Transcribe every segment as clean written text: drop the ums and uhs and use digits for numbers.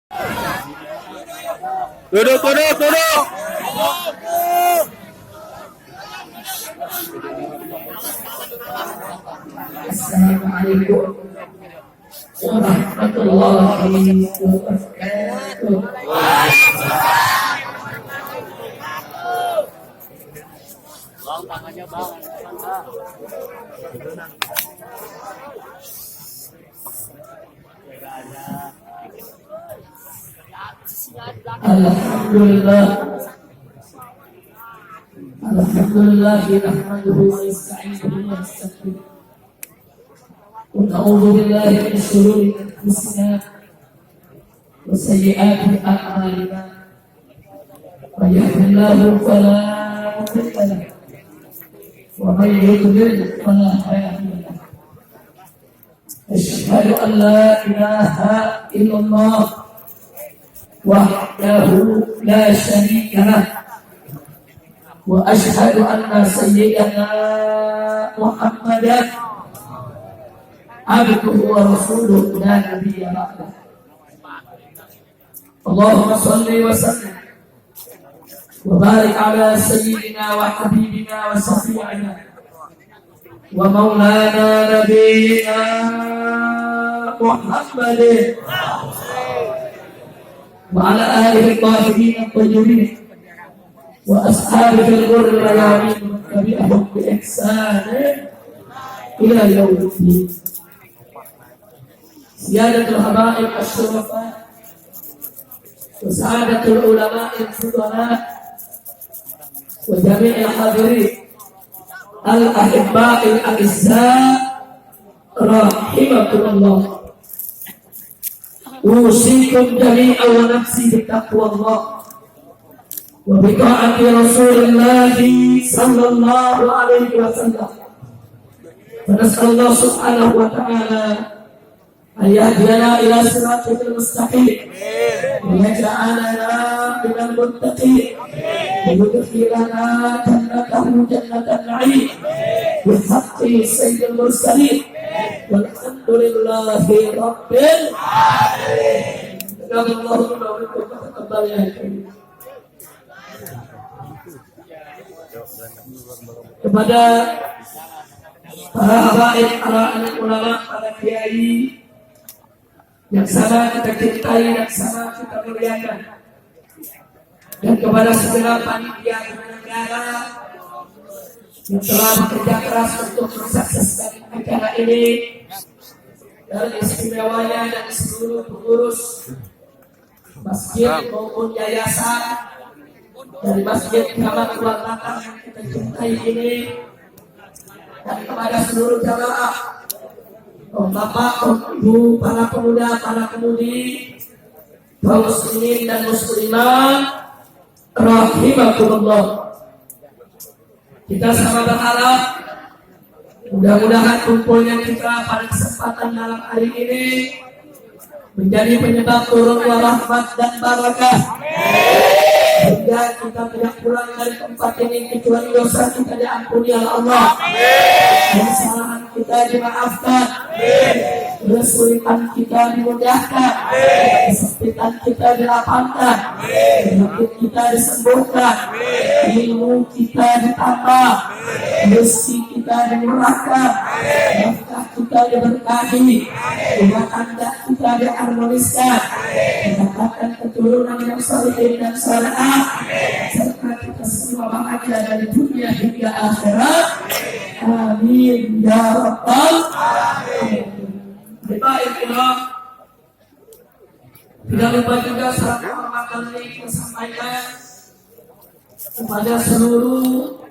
Duduk, duduk, duduk. Assalamualaikum warahmatullahi wabarakatuh. Bang, tangannya bang. Alhamdulillah. Alhamdulillah nahmaduhu wa nasta'inuhu wa nastaghfiruh. Wa na'udzu billahi min shururi anfusina wa sayyi'ati a'malina. Man yahdihillahu fala mudilla lahu wa man yudlil fala hadiya lahu. Asyhadu an la ilaha illallah wahdahu la syarika lah wa asyhadu anna sayyidana Muhammadan abduhu wa rasuluhu la nabiyya ba'dah. Allahumma shalli wa sallim wa barik ala sayyidina wa habibina wa safi'ina wa maulana nabiyyina Muhammadin وعلى آله الطاهرين الطيبين وأصحابه الغر الميامين ومن تبعهم بإحسان إلى يوم الدين. سيادة الحبائب الشرفاء وسعادة العلماء الفضلاء وجميع الحاضرين الأحباء الأعزاء رحمكم الله. أوصيكم جميعا ونفسي بتقوى الله وبطاعة رسول الله صلى الله عليه وسلم. فنسأل الله سبحانه وتعالى أن يهدينا إلى صراطه المستقيم ويجعلنا من المتقين ويدخلنا جنته جنة النعيم بحق سيد المرسلين والحمد لله رب العالمين. Kepada para habaib, para alim ulama, para kiai yang sama kita cintai dan sama kita muliakan, dan kepada segala panitia penyelenggara yang telah bekerja keras untuk mensukseskan acara ini, dan istimewanya dan seluruh pengurus masjid maupun yayasan dari masjid Keramat Keluarga yang kita cintai ini, dan kepada seluruh jamaah, bapak, ibu, para pemuda, para pemudi, kaum muslimin dan muslimat rahimakumullah. Kita sama berharap mudah-mudahan kumpulnya kita pada kesempatan malam hari ini menjadi penyebab turunnya rahmat dan barakah, sehingga kita tidak pulang dari tempat ini kecuali dosa kita diampuni oleh Allah, kesalahan kita dimaafkan, kesulitan kita dimudahkan, kesempitan kita dilapangkan, penyakit kita disembuhkan, ilmu kita ditambah, rezeki kita dimurahkan, nafkah kita diberkahi, rumah tangga kita diharmoniskan, mendapatkan keturunan yang saleh dan salehah, serta kita semua bahagia dari dunia hingga akhirat. Amin ya rabbal alamin. Baik, tidak lupa juga salam hormat ini kita sampaikan kepada seluruh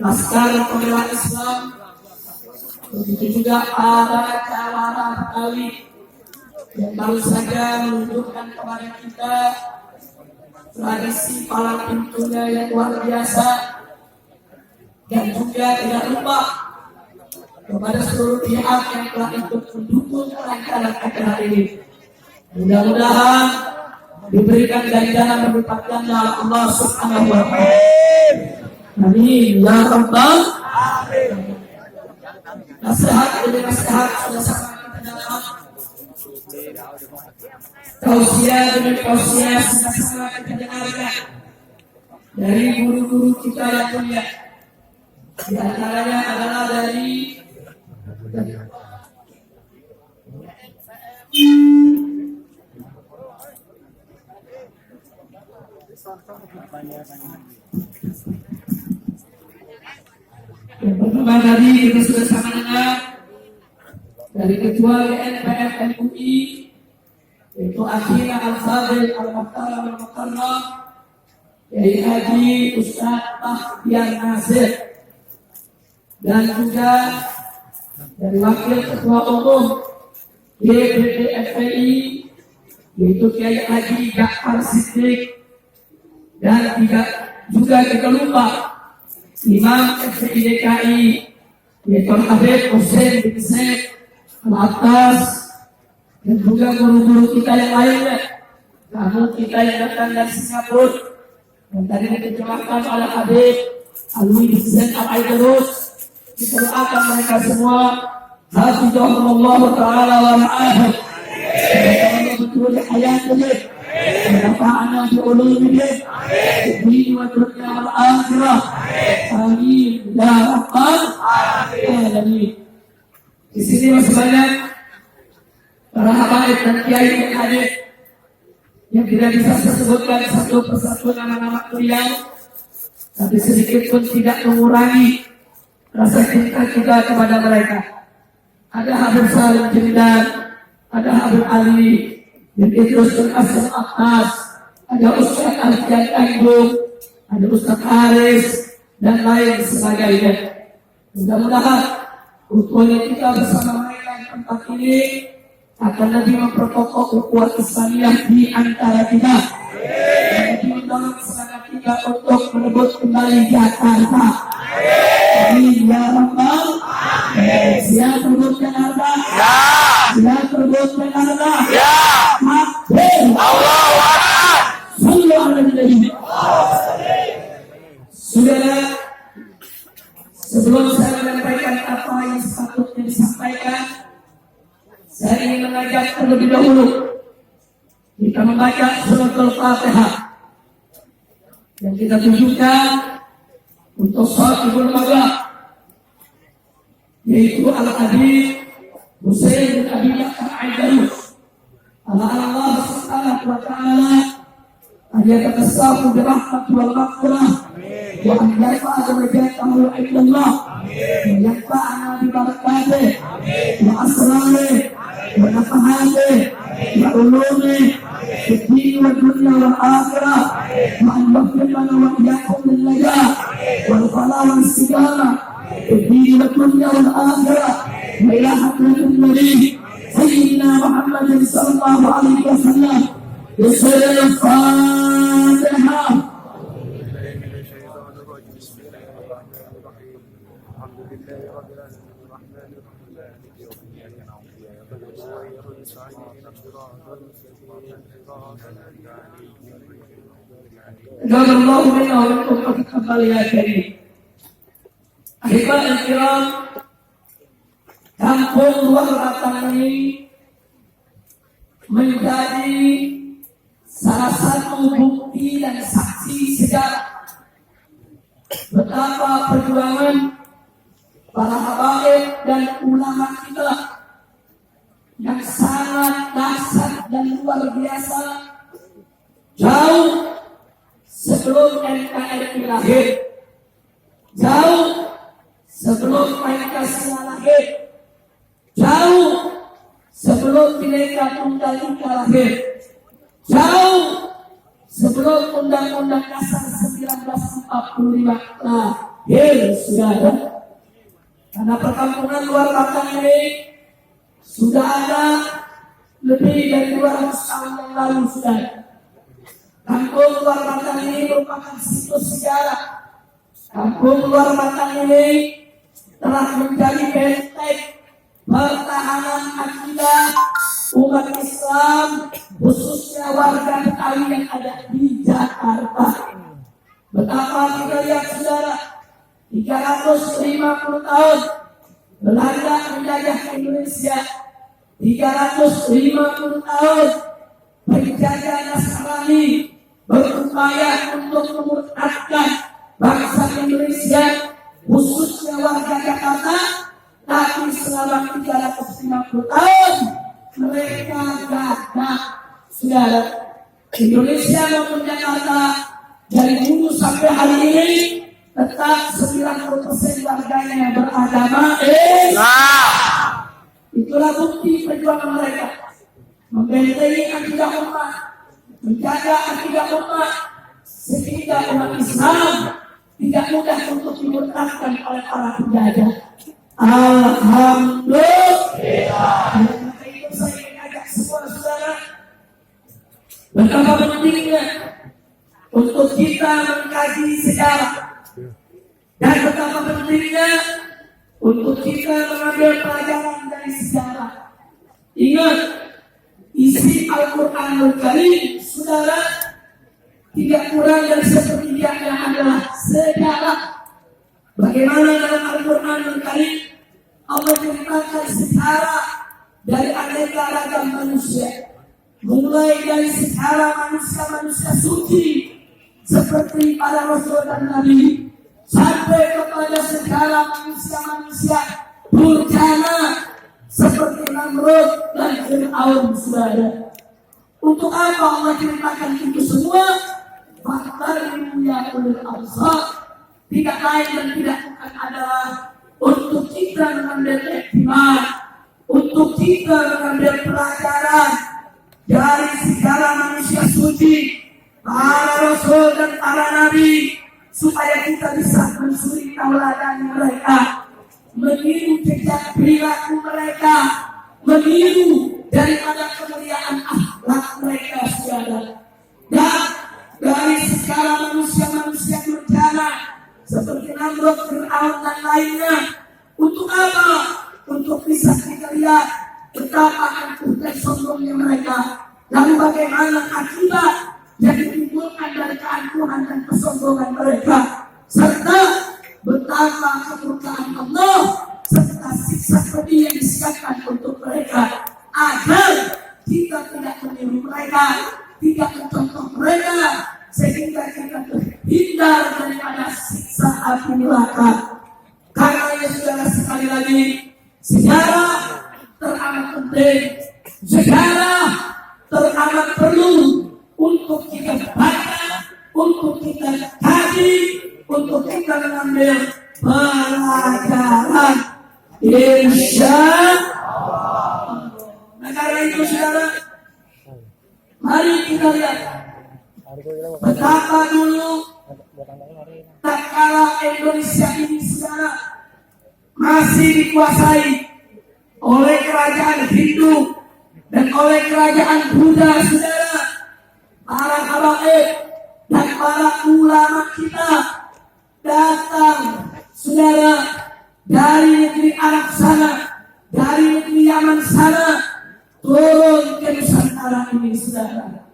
laskar pembela Islam, begitu juga para jawara Betawi yang baru saja menunjukkan kepada kita tradisi palang pintunya yang luar biasa, dan juga tidak lupa kepada seluruh pihak yang telah ikut mendukung rangkaian acara ini. Mudah-mudahan diberikan ganjaran berlipat ganda oleh Allah Subhanahu wa taala. Amin ya rabbal alamin. Nasihat demi nasihat sudah sama kita dapat tausiah demi tausiah sama-sama kita dengarkan dari guru-guru kita yang mulia. Di antaranya adalah dari yang pertama tadi kita sudah sama dengar dari Ketua GNPF MUI, yaitu Akhina Al-Fadil Al-Muhtaram Al-Mukarram, Kiai Haji Ustadz Bahtiar Nasir, dan juga dari Wakil Ketua Umum DPD FPI, yaitu Kiai Haji Ja'far Siddiq, dan juga kita lupa Imam FPI DKI, yaitu Habib Hussein bin Zaid Al-Attas, dan juga guru-guru kita yang lainnya, namun kita yang datang dari Singapura dan tadi diterjemahkan oleh Habib Alwi bin Zaid Al-Aidarus. Kita doakan mereka semua hafizahumullah ta'ala wa ra'ahum, betul hayatnya, ونفعنا بعلومهم في الدين والدنيا والآخرة آمين يا رب العالمين. Di sini masih banyak para habaib dan kiai yang hadir yang tidak bisa saya sebutkan satu persatu nama-nama beliau, tapi sedikit pun tidak mengurangi rasa cinta kita kepada mereka. Ada Habib Salim Jemilan, ada Habib Ali bin Idrus bin Aslam Abbas, ada Ustaz Alfian Tanjung, ada Ustaz Haris, dan lain sebagainya. Mudah-mudahan ukhuwah kita bersama mereka di tempat ini akan lebih memperkokoh ukhuwah Islamiyah di antara kita, dan lebih mendorong semangat kita untuk merebut kembali Jakarta. Amin ya rabbal alamin. Siap merebut Jakarta? Ya. Siap merebut Jakarta? Ya. Allahu Akbar. Sallallahu alaihi wasallam. Saudara, sebelum saya menyampaikan apa yang sepatutnya disampaikan, saya ingin mengajak terlebih dahulu kita membaca surat Al-Fatihah yang kita tunjukkan untuk sahibul maghrib, yaitu Al-Habib Hussein bin Abi Bakar Al-Aidarus. Allah subhanahu wa ta'ala an yatakassafu bi rahmati wal maghfirah wa an yarfa'a darajatahu 'inda Allah wa yanfa'ana bi barakatihi wa asrarihi wa nafahatihi wa ulumihi fid din wad dunya wal akhirah wa an yaghfir lana wa iyyakum lil najah wal falah wal istiqamah fid din wad dunya wal akhirah wa ila hadratin nabi Sayyidina Muhammad sallallahu alaihi wasallam. Al-Fatihah. Jazakallahu minna wa minkum taqabbal ya karim. Ahibah al-kiram, kampung Luar Batang ini menjadi salah satu bukti dan saksi sejarah betapa perjuangan para habaib dan ulama kita yang sangat dahsyat dan luar biasa jauh sebelum NKRI lahir, jauh sebelum Pancasila lahir, jauh sebelum Bhinneka Tunggal Ika lahir, jauh sebelum Undang-Undang Dasar 1945 lahir, saudara. Karena perkampungan Luar Batang ini sudah ada lebih dari 200 tahun yang lalu, saudara. Kampung Luar Batang ini merupakan situs sejarah. Kampung Luar Batang ini telah menjadi benteng pertahanan akidah umat Islam, khususnya warga Betawi yang ada di Jakarta. Betapa kita lihat, saudara, 350 tahun Belanda menjajah Indonesia, 350 tahun penjajah Nasrani berupaya untuk memurtadkan bangsa Indonesia, khususnya warga Jakarta, tapi selama 350 tahun mereka gagal. Saudara, Indonesia maupun Jakarta dari dulu sampai hari ini tetap 90% warganya yang beragama Islam. Itulah bukti perjuangan mereka, membentengi akidah umat, menjaga akidah umat, sehingga umat Islam tidak mudah untuk dimurtadkan oleh para penjajah. Alhamdulillah. Itu saya ingin ajak semua saudara, betapa pentingnya untuk kita mengkaji sejarah, dan betapa pentingnya untuk kita mengambil pelajaran dari sejarah. Ingat, isi Al-Quranul Karim, saudara, tidak kurang dari sepertiganya adalah sejarah. Bagaimana dalam Al-Quranul Karim Allah menceritakan sejarah dari aneka ragam manusia, mulai dari sejarah manusia-manusia suci seperti para Rasul dan Nabi, sampai kepada sejarah manusia-manusia durjana seperti Namrud dan Fir'aun, saudara. Untuk apa Allah ceritakan itu semua? Faktaru ya ulul absar, tidak lain dan tidak bukan adalah untuk kita mengambil iktibar, untuk kita mengambil pelajaran dari sejarah manusia suci, para Rasul dan para Nabi, supaya kita bisa mensuri tauladan mereka, meniru jejak perilaku mereka, meniru daripada kemuliaan akhlak mereka, saudara. Dan dari sejarah manusia-manusia durjana seperti Namrud, Fir'aun dan lainnya, untuk apa? Untuk bisa kita lihat betapa angkuh dan sombongnya mereka, lalu bagaimana akibat yang ditimbulkan dari keangkuhan dan kesombongan mereka, serta betapa kemurkaan Allah serta siksa pedih yang disiapkan untuk mereka, agar kita tidak meniru mereka, tidak mencontoh mereka, sehingga kita terhindar daripada siksa api neraka. Karena ya saudara, sekali lagi, sejarah teramat penting, sejarah teramat perlu untuk kita baca, untuk kita kaji, untuk kita mengambil pelajaran. Insya Allah. Nah, karena itu saudara, mari kita lihat betapa dulu tatkala Indonesia ini, saudara, masih dikuasai oleh kerajaan Hindu dan oleh kerajaan Buddha, saudara. Para habaib dan para ulama kita datang, saudara, dari negeri Arab sana, dari negeri Yaman sana, turun ke Nusantara ini, saudara.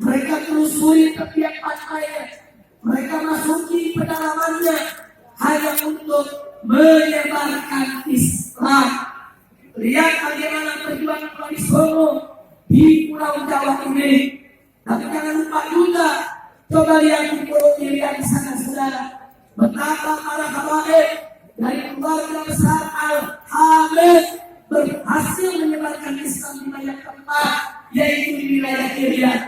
Mereka telusuri tepian pantai, mereka masuki pedalamannya hanya untuk menyebarkan Islam. Lihat bagaimana perjuangan Wali Songo di Pulau Jawa ini. Tapi jangan lupa juga, coba lihat di Pulau Irian di sana, saudara, betapa para habaib dari keluarga besar Al-Hamid berhasil menyebarkan Islam di banyak tempat, yaitu di wilayah Irian.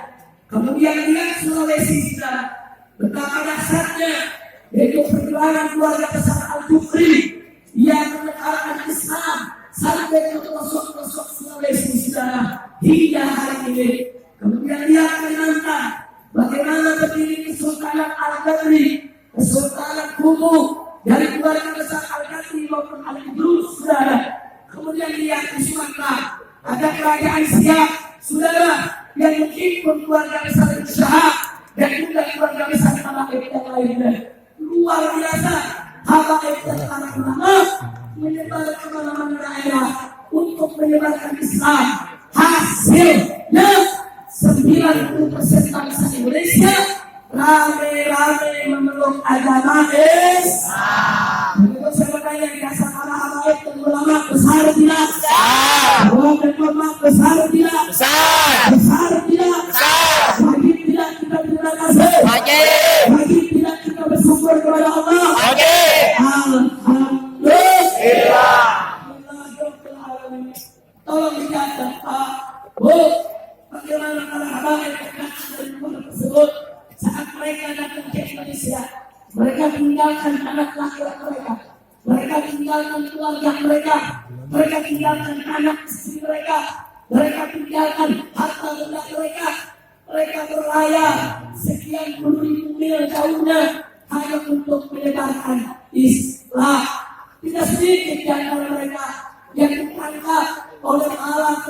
Kemudian lihat Sulawesi, saudara, betapa dahsyatnya, yaitu perjuangan keluarga besar Al-Jufri yang menekankan Islam sampai ke pelosok-pelosok Sulawesi, saudara, hingga hari ini. Kemudian lihat Kalimantan, bagaimana berdiri Kesultanan Al-Qadri, Kesultanan Kumu dari keluarga besar Al-Qadri maupun Al-Idrus, saudara. Kemudian lihat di Sumatera, ada kerajaan Siak, saudara, yang menghimpun keluarga besar Syahab dan juga keluarga besar habaib yang lainnya. Luar biasa, habaib dan para ulama menyebar ke mana-mana daerah untuk menyebarkan Islam. Hasilnya 90% bangsa Indonesia rame-rame memeluk agama Islam. Itu saya bertanya, dasar para habaib baik dan ulama besar tidak? Bahwa dan ulama besar tidak? Besar tidak? Wajib tidak kita terima kasih? Wajib tidak kita bersyukur kepada Allah? Alhamdulillah. Tolong dicatat Pak, Bu, bagaimana para habaib dari rumah tersebut saat mereka datang ke Indonesia, mereka tinggalkan anak laki-laki mereka, mereka tinggalkan keluarga mereka tinggalkan anak istri mereka tinggalkan harta benda mereka berlayar sekian puluh ribu mil jauhnya hanya untuk menyebarkan Islam. Tidak sedikit di antara mereka yang ditangkap oleh anak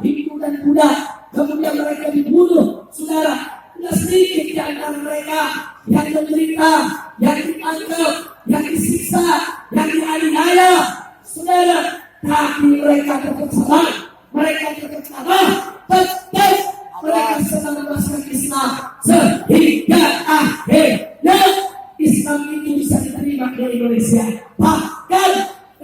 Hindu dan Buddha, kemudian mereka dibunuh, saudara. Tidak sedikit di antara mereka yang menderita, yang ditangkap, yang disiksa, yang dianiaya, saudara. Tapi mereka tetap sabar, tetap mereka sedang memasukkan Islam sehingga akhirnya Islam itu bisa diterima di Indonesia. Bahkan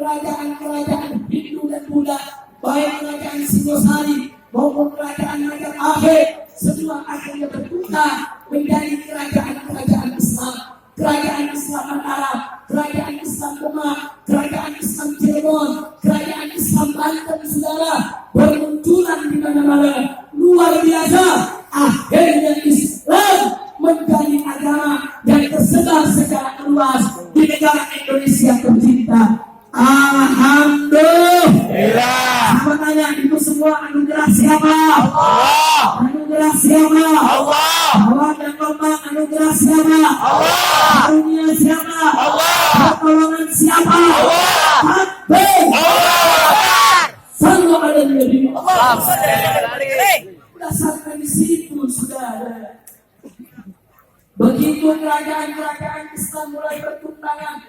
kerajaan-kerajaan Hindu dan Buddha, baik kerajaan Singosari maupun kerajaan Majapahit, semua akhirnya bertukar menjadi kerajaan-kerajaan Islam. Kerajaan Islam Arab, kerajaan Islam Demak, kerajaan Islam Cirebon, kerajaan Islam Banten, saudara, bermunculan di mana-mana. Luar biasa. Akhirnya Islam menjadi agama yang tersebar secara luas di negara Indonesia tercinta. Alhamdulillah. Sama tanya, itu semua anugerah siapa? Allah. Anugerah siapa? Allah. Allah dan Bapak anugerah siapa? Allah. Karunia siapa? Allah. Pertolongan siapa? Allah. Takbir. Allah. Sallu ala Nabi. Allah. Sudah sampai di situ, saudara. Begitu kerajaan-kerajaan Islam mulai bertumbangan,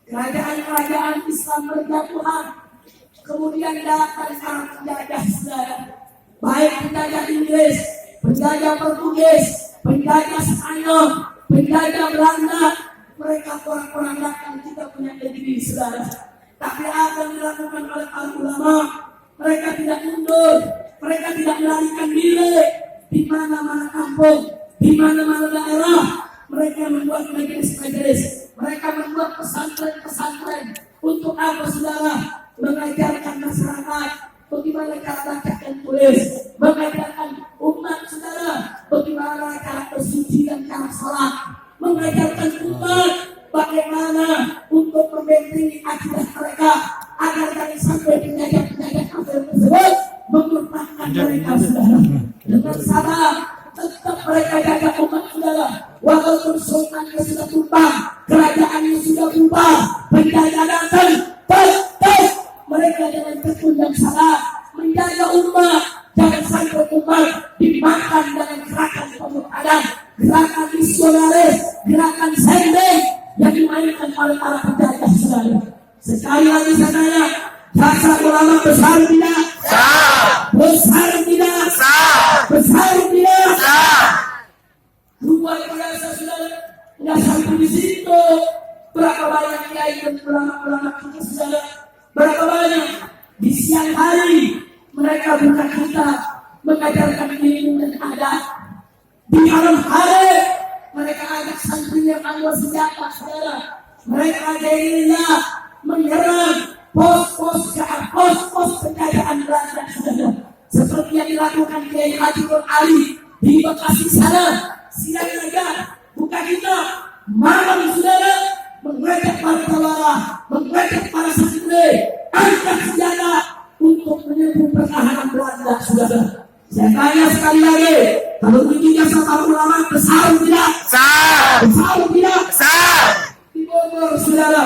kerajaan-kerajaan Islam berjatuhan, kemudian datang para penjajah, saudara. Baik penjajah Inggris, penjajah Portugis, penjajah Spanyol, penjajah Belanda, mereka kurang-kurang datang kita punya negeri, saudara. Tapi apa yang dilakukan oleh para ulama, mereka tidak mundur, mereka tidak melarikan diri. Di mana-mana kampung, di mana-mana daerah, mereka membuat majelis-majelis, mereka membuat pesantren-pesantren. Untuk apa, saudara? Mengajarkan masyarakat bagaimana cara baca dan tulis, mengajarkan umat, saudara, bagaimana cara bersuci dan cara salat, mengajarkan umat bagaimana untuk membentengi akidah mereka agar jangan sampai penjajah-penjajah kafir tersebut memurtadkan mereka, saudara. Dengan sabar tetap mereka jaga umat, saudara. Walaupun sultannya sudah tumbang, kerajaannya sudah bubar, penjajah datang, tetap mereka dengan tekun dan sabar menjaga umat. Jangan sampai umat dimakan dengan gerakan pemurtadan, gerakan misionaris, gerakan sending yang dimainkan oleh para penjajah, saudara. Sekali lagi saya tanya, jasa ulama besar tidak? Besar tidak? Besar tidak? Luar biasa, saudara. Tidak sampai di situ. Berapa banyak kiai dan ulama-ulama kita, saudara? Berapa banyak di siang hari mereka buka kitab mengajarkan ilmu dan adat. Di malam hari mereka ajak santri yang ambil senjata, saudara. Mereka gerilya menyerang pos-pos penjajahan Belanda, saudara. Seperti yang dilakukan Kiai Haji Nur Ali di Bekasi sana. Siang saja buka kitab, malam, saudara, mengajak para tawara, mengajak para santri angkat senjata untuk menyerbu pertahanan Belanda, saudara. Saya tanya sekali lagi, kalau itu jasa para ulama besar tidak? Besar tidak? Di Bogor, saudara,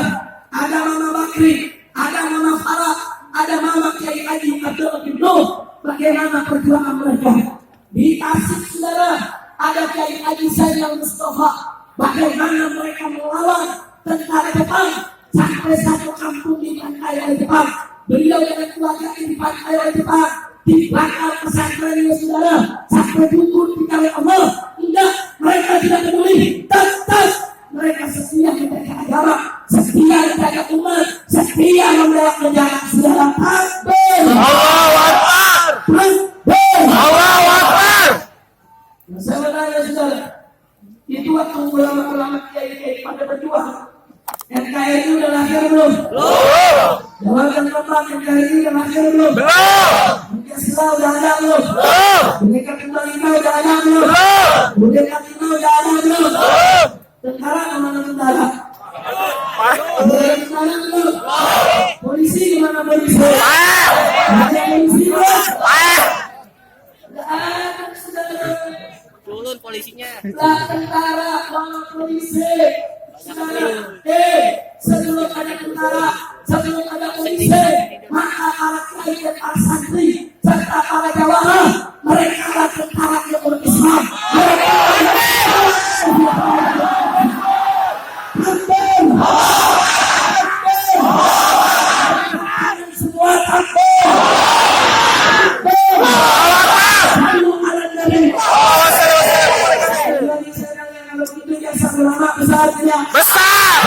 ada Mama Bakri, ada Mama Farah, ada Mama Kiai Haji Abdul Abdul. Bagaimana perjuangan mereka? Di Tasik, saudara, ada Kiai Haji Sayyid Mustafa. Bagaimana mereka melawan tentara Jepang sampai satu kampung di pantai oleh Jepang. Beliau dengan keluarga di pantai oleh Jepang, dibakar pesantrennya, saudara, sampai gugur di oleh Allah. Enggak, mereka tidak peduli. Tetap mereka setia menjaga agama, setia menjaga umat, setia membela Saya bertanya saudara, itu waktu ulama-ulama kiai pada berjuang, NKRI udah lahir belum? Belum. Jawaban Bapak, NKRI udah lahir belum? Belum. Pancasila udah ada belum? Belum. Bhinneka Tunggal Ika udah ada belum? Belum. Merdeka kita udah ada belum? Belum. Tentara kemana tentara? Tentara belum? Polisi gimana polisi? Ada polisi belum? Nggak ada saudara. Turun polisinya. Lah tentara, mana polisi? Saudara, sebelum ada tentara, sebelum ada polisi, maka para kiai dan para santri serta para jawara, mereka adalah tentara yang berislam. Mereka semua takbir. Besar tidak? Besar.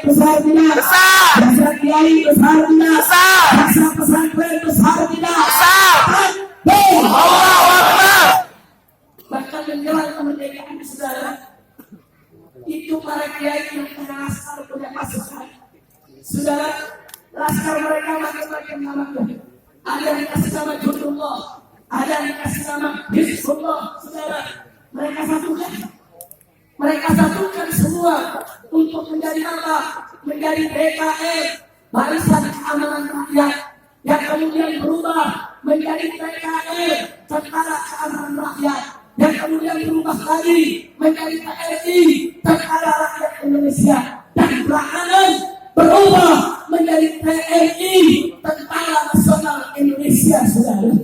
Besar tidak? Besar. Besar kiai besar tidak? Besar. Besar pesantren besar tidak? Besar. Takbir. Allahu Akbar. Bahkan menjelang kemerdekaan saudara, itu para kiai yang punya laskar, punya pasukan. Saudara, laskar mereka macam-macam namanya. Ada yang dikasih nama Jundullah, ada yang dikasih nama Hizbullah. Saudara, mereka satukan. Mereka satukan semua untuk menjadi apa? Menjadi BKR, Barisan Keamanan Rakyat, yang kemudian berubah menjadi TKR, Tentara Keamanan Rakyat, yang kemudian berubah lagi menjadi TNI, Tentara Rakyat Indonesia, dan belakangan berubah menjadi TNI, Tentara Nasional Indonesia. Saudara,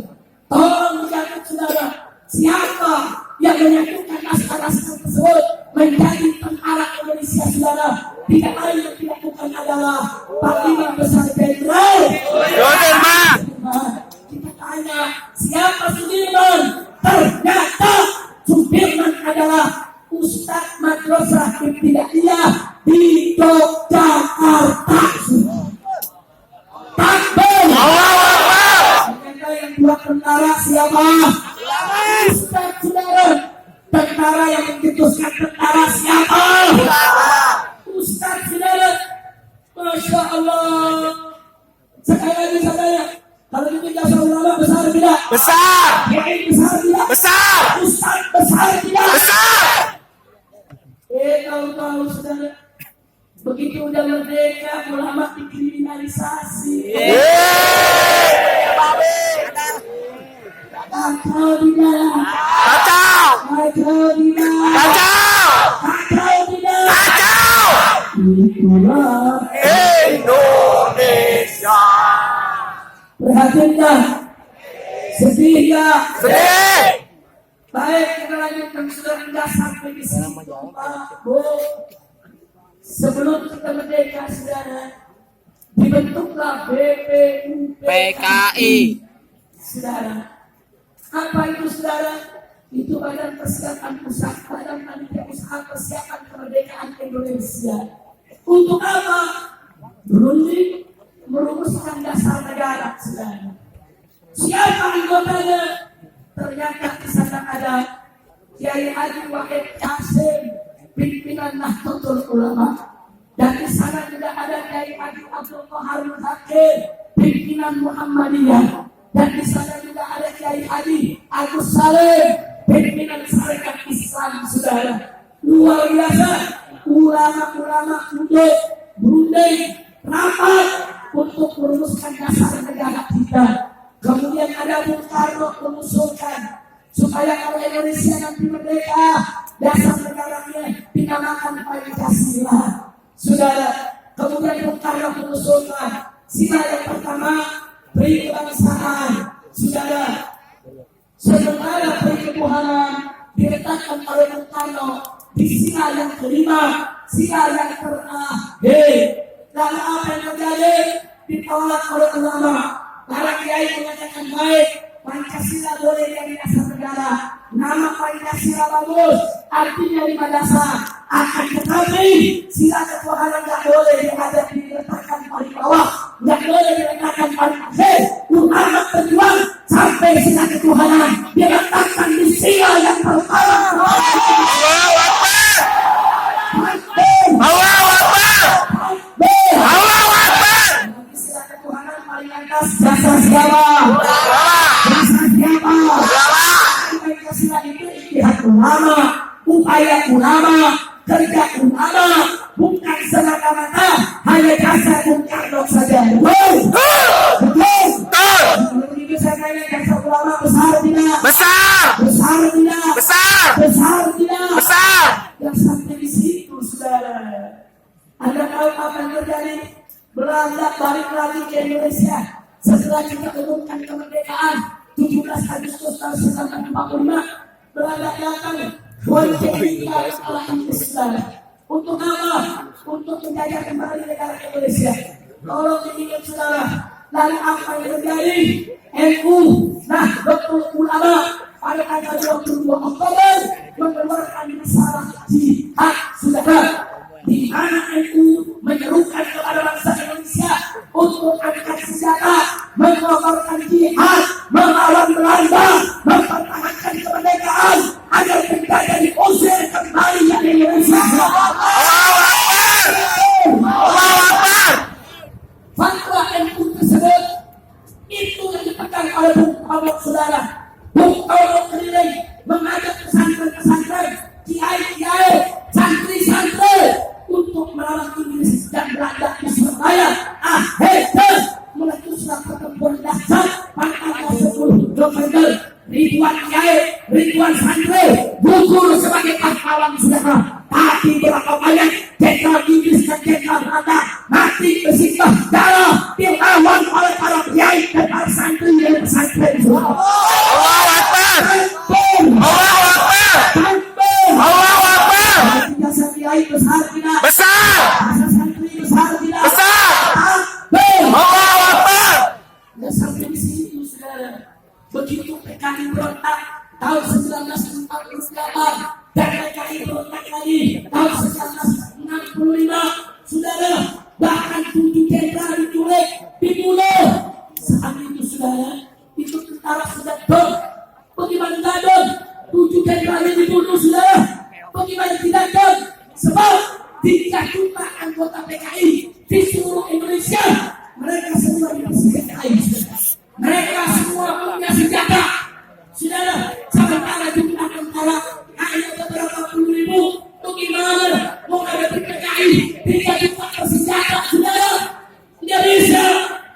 tolong dicatat saudara, siapa yang menyatukan naskah-naskah tersebut menjadi tentara Indonesia saudara? Tidak lain yang dilakukan adalah Panglima Besar Jenderal Sudirman. Kita tanya siapa Sudirman? Ternyata Sudirman adalah Ustadz Madrasah Ibtidaiyah di Yogyakarta. Takbir. Mereka yang buat tentara siapa? Ustadz saudara. Tentara yang mencetuskan tentara siapa? Ustadz saudara. Masya Allah. Sekali lagi saudara, kalau itu jasa ulama besar tidak? Besar. Kiai besar tidak? Besar. Ustadz besar tidak? Besar. Tahu-tahu saudara, begitu udah merdeka ulama dikriminalisasi. Kacau tidak? Kacau. Kacau tidak? Kacau. Kacau tidak? Kacau. Itulah Indonesia. perhatian dah. Sedih ya. Sedih. Baik, kita lanjutkan sudah dah sampai di sini. Pak, Bu. Sebelum kita merdeka, saudara, dibentuklah BPUP PKI. Saudara, apa itu saudara? Itu Badan Persiapan Pusat, Badan Panitia Usaha Persiapan Kemerdekaan Indonesia. Untuk apa? Berunding merumuskan dasar negara, saudara. Siapa anggotanya? Ternyata di sana ada Kiai Haji Wahid Qasim, pimpinan Nahdlatul Ulama, dan di sana juga ada Kiai Haji Abdul Qahar Zakir, pimpinan Muhammadiyah, dan di sana juga ada Kiai Haji Agus Salim, pimpinan Sarekat Islam. Saudara, luar biasa. Ulama-ulama untuk berunding rapat untuk merumuskan dasar negara kita. Kemudian ada Bung Karno mengusulkan supaya kalau Indonesia nanti merdeka, dasar negaranya dinamakan Pancasila. Saudara, kemudian Bung Karno mengusulkan sila yang pertama beri kebangsaan. Saudara, sementara beri ketuhanan diletakkan oleh Bung Karno di sila yang kelima, sila yang terakhir. Lalu apa yang terjadi? Ditolak oleh ulama. Para kiai mengatakan baik, Pancasila boleh jadi dasar negara, nama Pancasila bagus, artinya 5 dasar. Akan tetapi sila ketuhanan tidak boleh diletakkan paling bawah, tidak boleh diletakkan paling akhir. Ulama berjuang sampai sila ketuhanan diletakkan di sila yang pertama. Pancasila itu istihad ulama, upaya ulama, kerja ulama, bukan semata-mata hanya jasa Bung Karno saja. Betul. Kalau begitu saya tanya, jasa ulama besar tidak? Besar. Besar tidak? Besar. Besar tidak? Besar. Yang sampai di situ, saudara. Anda tahu apa yang terjadi? Belanda balik lagi ke Indonesia setelah kita umumkan kemerdekaan 17 Agustus tahun 1945. Belanda datang bonceng kepala Inggris, saudara. Untuk apa? Untuk menjaga kembali negara Indonesia. Tolong diingat, saudara. Lalu apa yang terjadi? NU, Nahdlatul Ulama pada tanggal 22 Oktober mengeluarkan risalah jihad, saudara, di mana NU menyerukan kepada bangsa Indonesia untuk angkat senjata, mengeluarkan jihad, melawan Belanda, mempertahankan kemerdekaan agar penjajah diusir kembali dari Indonesia. Allahu Akbar. Fatwa NU tersebut itu yang dipegang oleh Bung Tomo, saudara. Bung Tomo keliling mengajak pesantren-pesantren, kiai-kiai, santri-santri untuk melawan Inggris dan Belanda di Surabaya. Akhirnya meletuslah pertempuran dahsyat pada tanggal 10 November. Ribuan kiai, ribuan santri gugur sebagai pahlawan, saudara. Tapi berapa banyak jenderal Inggris dan jenderal Belanda mati bersimbah darah dilawan oleh para kiai dan para santri dan pesantren. Allahu Akbar. Allahu Akbar. Allahu Akbar. Jasa kiai besar tidak? Besar. Jasa santri besar tidak? Besar. Allahu Akbar. Dan sampai di situ, saudara, begitu PKI berontak tahun 1948 dan PKI berontak lagi tahun 1965, saudara, bahkan 7 jenderal diculik, dibunuh. Saat itu, saudara, itu tentara sudah dong. Bagaimana tidak dong? 7 jenderal yang dibunuh, saudara. Bagaimana tidak dong? Sebab 3 juta anggota PKI di seluruh Indonesia, mereka semua disenjatai. Mereka semua punya senjata, saudara. Sementara jumlah tentara hanya beberapa puluh ribu. Bagaimana mau menghadapi PKI 3 juta bersenjata, saudara? Tidak bisa.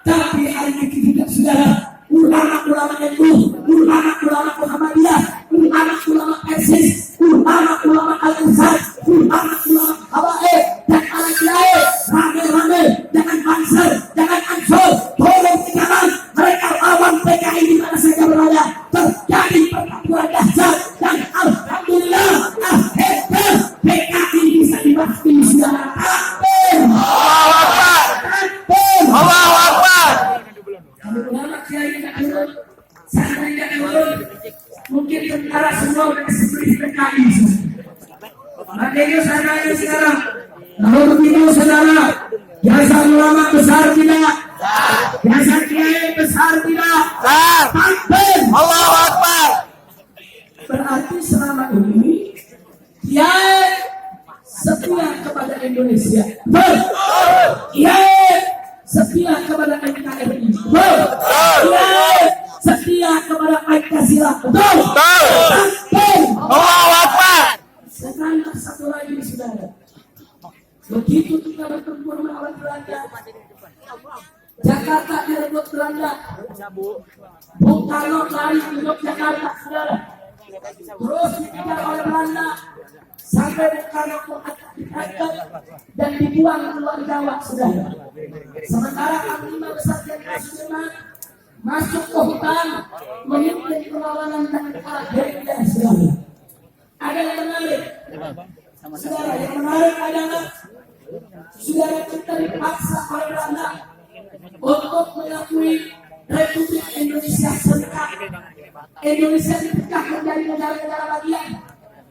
Tapi hari ini kita, saudara, ulama-ulama NU, ulama-ulama Muhammadiyah, ulama-ulama Persis, ulama-ulama Al-Azhar, ulama-ulama Hawaii dan Al-Kiai, rame-rame, jangan banser, jangan ansur, tolong sekarang mereka lawan PKI di mana saja berada. Terjadi pertempuran dahsyat dan alhamdulillah akhirnya PKI bisa dibasmi, saudara. Allahu Akbar. Allahu Akbar. Kalau ulama kiai tidak turun, santri tidak turun, mungkin tentara semua bersembunyi PKI. Makanya saya tanya sekarang, kalau begitu, saudara, jasa ulama besar tidak? Jasa kiai besar tidak? Besar. Takbir. Allahu Akbar. Berarti selama ini kiai setia kepada Indonesia. Kiai setia kepada NKRI. Kiai setia kepada Pancasila. Takbir. Allahu Akbar. Sekarang satu lagi, saudara. Begitu kita bertempur melawan Belanda, Jakarta direbut Belanda, Bung Karno lari ke Yogyakarta, saudara. Terus dikejar oleh Belanda sampai Bung Karno ditangkap dan dibuang ke luar Jawa, saudara. Sementara Panglima Besar Jenderal Sudirman masuk ke hutan memimpin perlawanan dan kalah gerilya, saudara. Ada yang menarik, saudara. Yang menarik adalah saudara, kita dipaksa oleh Belanda untuk mengakui Republik Indonesia Serikat. Indonesia dipecah menjadi negara-negara bagian.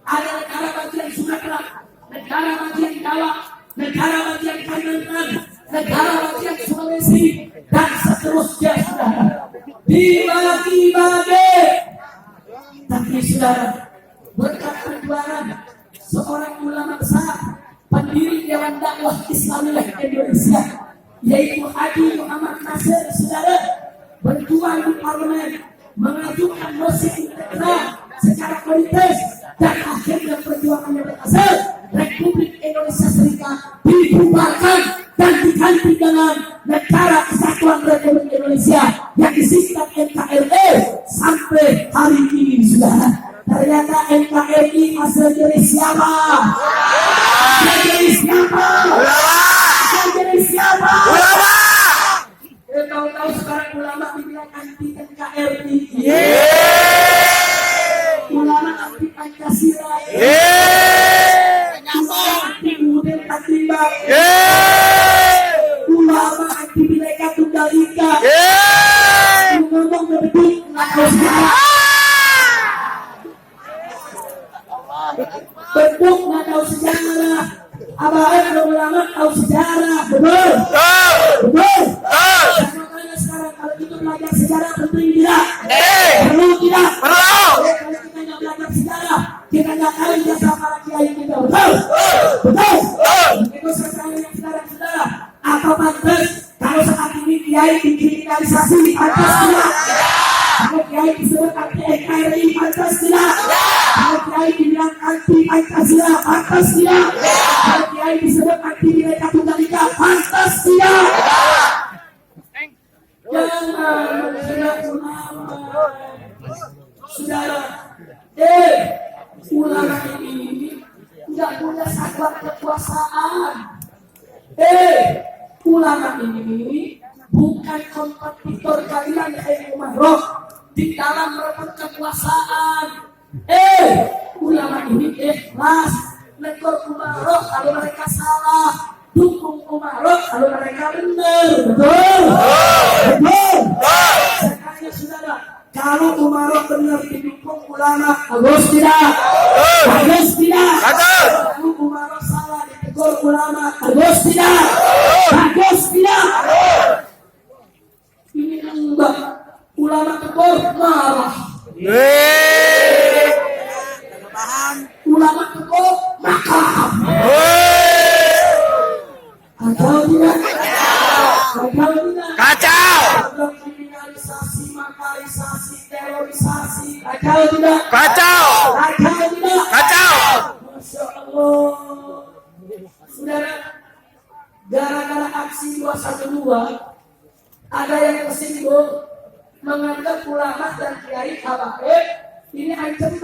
Ada negara bagian Sumatera, negara bagian Jawa, negara bagian Kalimantan, negara bagian Sulawesi, dan seterusnya, saudara. Dibagi-bagi. Tapi, saudara, berkat perjuangan seorang ulama besar, pendiri Dewan Dakwah Islamiyah Indonesia, yaitu Haji Muhammad Nasir, saudara, berjuang di parlemen, mengajukan mosi integral secara politis dan akhirnya perjuangannya berhasil. Republik Indonesia Serikat dibubarkan dan diganti dengan Negara Kesatuan Republik Indonesia yang disingkat NKRI sampai hari ini, saudara. Ternyata NKRI asal dari siapa? Asal dari siapa? Asal dari siapa? Tahu-tahu sekarang ulama dibilang anti NKRI. Ulama anti Pancasila. Ulama anti Udin Katimbang. Ulama anti Bhinneka Tunggal Ika. Ngomong berdua ngaku sejarah. Berdua nggak tahu sejarah. Abang ulama tahu sejarah. Betul. Betul. Makanya sekarang kalau kita belajar sejarah penting tidak? Perlu tidak? Perlu. Kalau kita nggak belajar sejarah, kita nggak tahu jasa para kiai kita. Betul. Betul. Itu sekarang sekarang saudara. Apa pantas kalau saat ini kiai dikriminalisasi? Pantas tidak? Kalau kiai disebut anti NKRI, pantas tidak? Kalau kiai dibilang anti Pancasila, pantas tidak? Kalau kiai disebut anti Bhinneka Tunggal Ika, pantas tidak? Jangan menghina ulama, saudara. Ulama ini tidak punya saklar kekuasaan. Ulama ini bukan kompetitor kalian Umaroh di dalam merebut kekuasaan. Ulama ini ikhlas negor Umaroh kalau mereka salah, dukung Umaroh kalau mereka benar. Betul. Betul. Sekalian saudara, kalau Umaroh benar didukung ulama, bagus tidak? Bagus tidak? Kalau Umaroh salah ditegur ulama, bagus tidak? Bagus tidak? Ini enggak. Ulama tegur marah. Ulama tegur makam. Kacau tidak? Kacau tidak? Kacau. Kriminalisasi, makarisasi, terorisasi. Kacau tidak? Kacau. Kacau tidak? Kacau. Masya Allah. Saudara, gara-gara aksi 212 ada yang tersinggung menganggap ulama dan kiai habaib ini ancaman.